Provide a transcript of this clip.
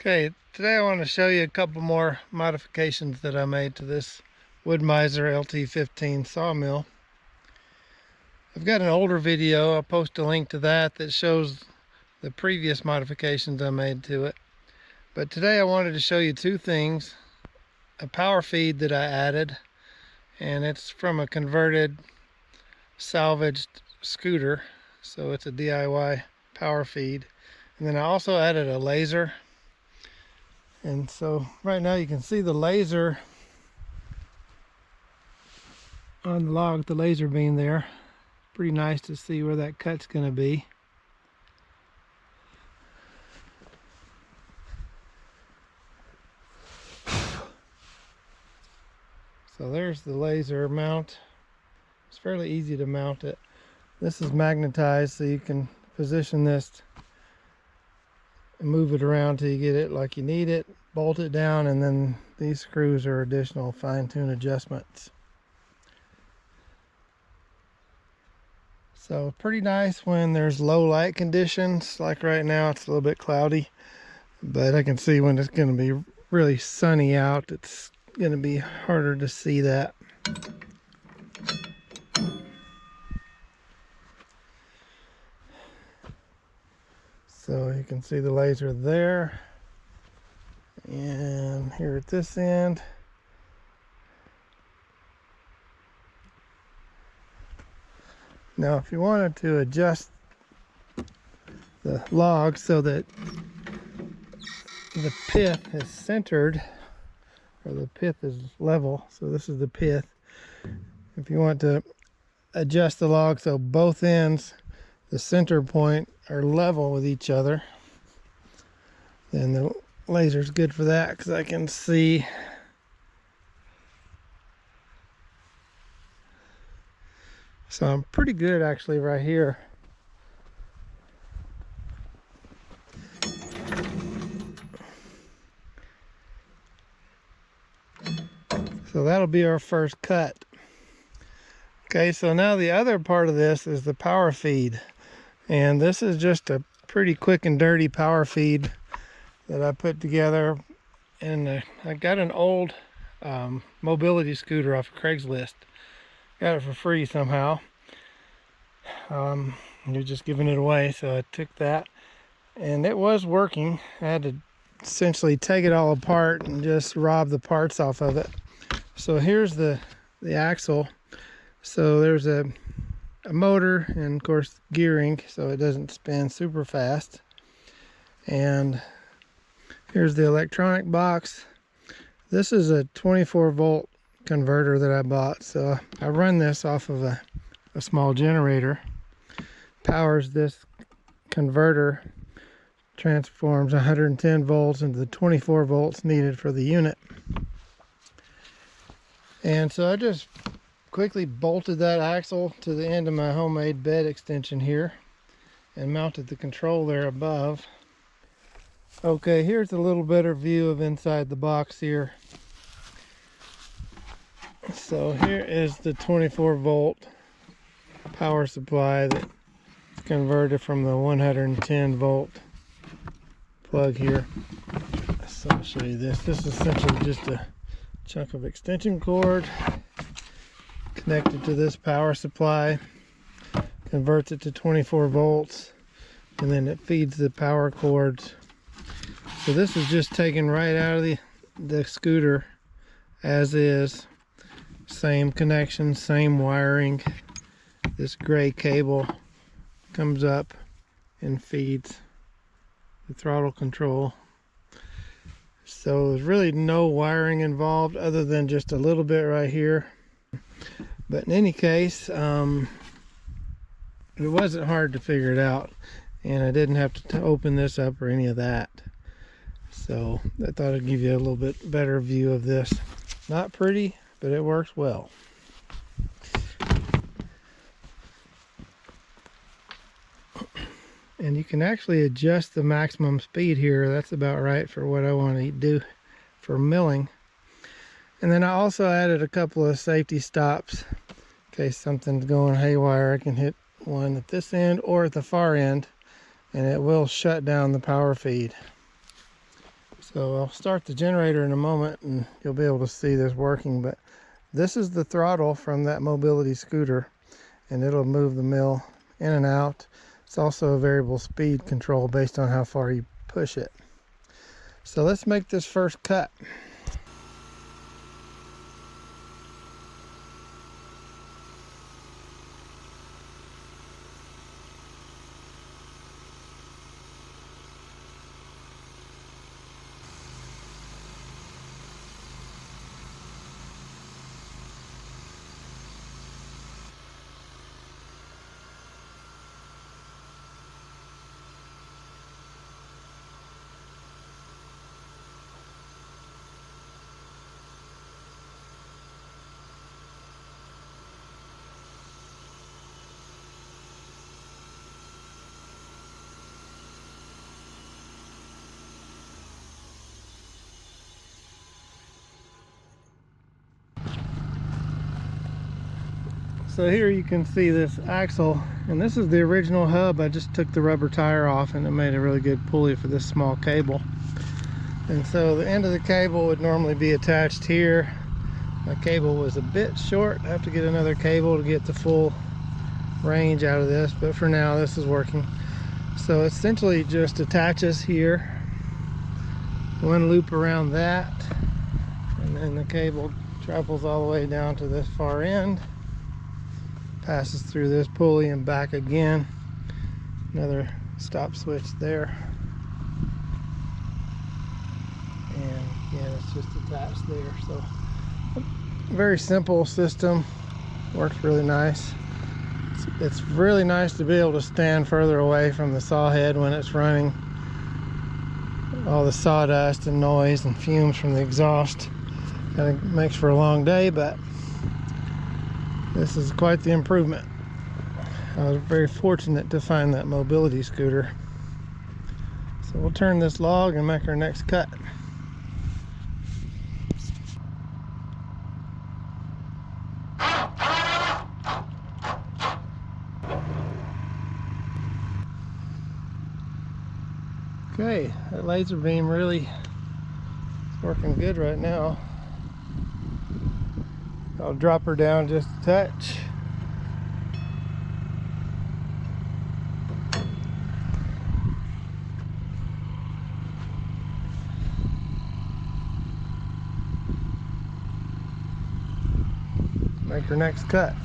Okay, today I want to show you a couple more modifications that I made to this Wood-Mizer LT15 sawmill. I've got an older video, I'll post a link to that shows the previous modifications I made to it. But today I wanted to show you two things. A power feed that I added, and it's from a converted salvaged scooter, so it's a DIY power feed. And then I also added a laser. And so right now you can see the laser on the log, the laser beam there. Pretty nice to see where that cut's going to be. So there's the laser mount. It's fairly easy to mount it. This is magnetized, so you can position this and move it around till you get it like you need it, bolt it down, and then these screws are additional fine-tune adjustments. So pretty nice when there's low light conditions. Like right now it's a little bit cloudy, but I can see when it's going to be really sunny out, it's going to be harder to see that. So you can see the laser there, and here at this end. Now if you wanted to adjust the log so that the pith is centered, or the pith is level, so this is the pith. If you want to adjust the log so both ends, the center point, are level with each other, then the laser is good for that, because I can see so I'm pretty good actually right here. So that'll be our first cut. Okay, so now the other part of this is the power feed. And this is just a pretty quick and dirty power feed that I put together. And I got an old mobility scooter off of Craigslist. Got it for free somehow. You're just giving it away, so I took that. And it was working. I had to essentially take it all apart and just rob the parts off of it. So here's the axle. So there's a motor and of course gearing, so it doesn't spin super fast. And here's the electronic box. This is a 24-volt converter that I bought, so I run this off of a small generator. Powers this converter, transforms 110 volts into the 24 volts needed for the unit. And so I just quickly bolted that axle to the end of my homemade bed extension here and mounted the control there above. Okay, here's a little better view of inside the box here. So here is the 24 volt power supply that's converted from the 110 volt plug here. So I'll show you this. This is essentially just a chunk of extension cord connected to this power supply, converts it to 24 volts, and then it feeds the power cords. So this is just taken right out of the scooter as is. Same connection, same wiring. This gray cable comes up and feeds the throttle control. So there's really no wiring involved other than just a little bit right here. But in any case, it wasn't hard to figure it out, and I didn't have to open this up or any of that. So I thought I'd give you a little bit better view of this. Not pretty, but it works well. And you can actually adjust the maximum speed here. That's about right for what I want to do for milling. And then I also added a couple of safety stops in case something's going haywire. I can hit one at this end or at the far end, and it will shut down the power feed. So I'll start the generator in a moment and you'll be able to see this working, but this is the throttle from that mobility scooter, and it'll move the mill in and out. It's also a variable speed control based on how far you push it. So let's make this first cut. So here you can see this axle, and this is the original hub. I just took the rubber tire off and it made a really good pulley for this small cable. And so the end of the cable would normally be attached here. My cable was a bit short. I have to get another cable to get the full range out of this, but for now this is working. So it essentially just attaches here, one loop around that, and then the cable travels all the way down to this far end, passes through this pulley and back again. Another stop switch there, and again it's just attached there. So very simple system, works really nice. It's really nice to be able to stand further away from the saw head when it's running. All the sawdust and noise and fumes from the exhaust kind of makes for a long day, but this is quite the improvement. I was very fortunate to find that mobility scooter. So we'll turn this log and make our next cut. Okay, that laser beam really is working good right now. I'll drop her down just a touch. Make her next cut.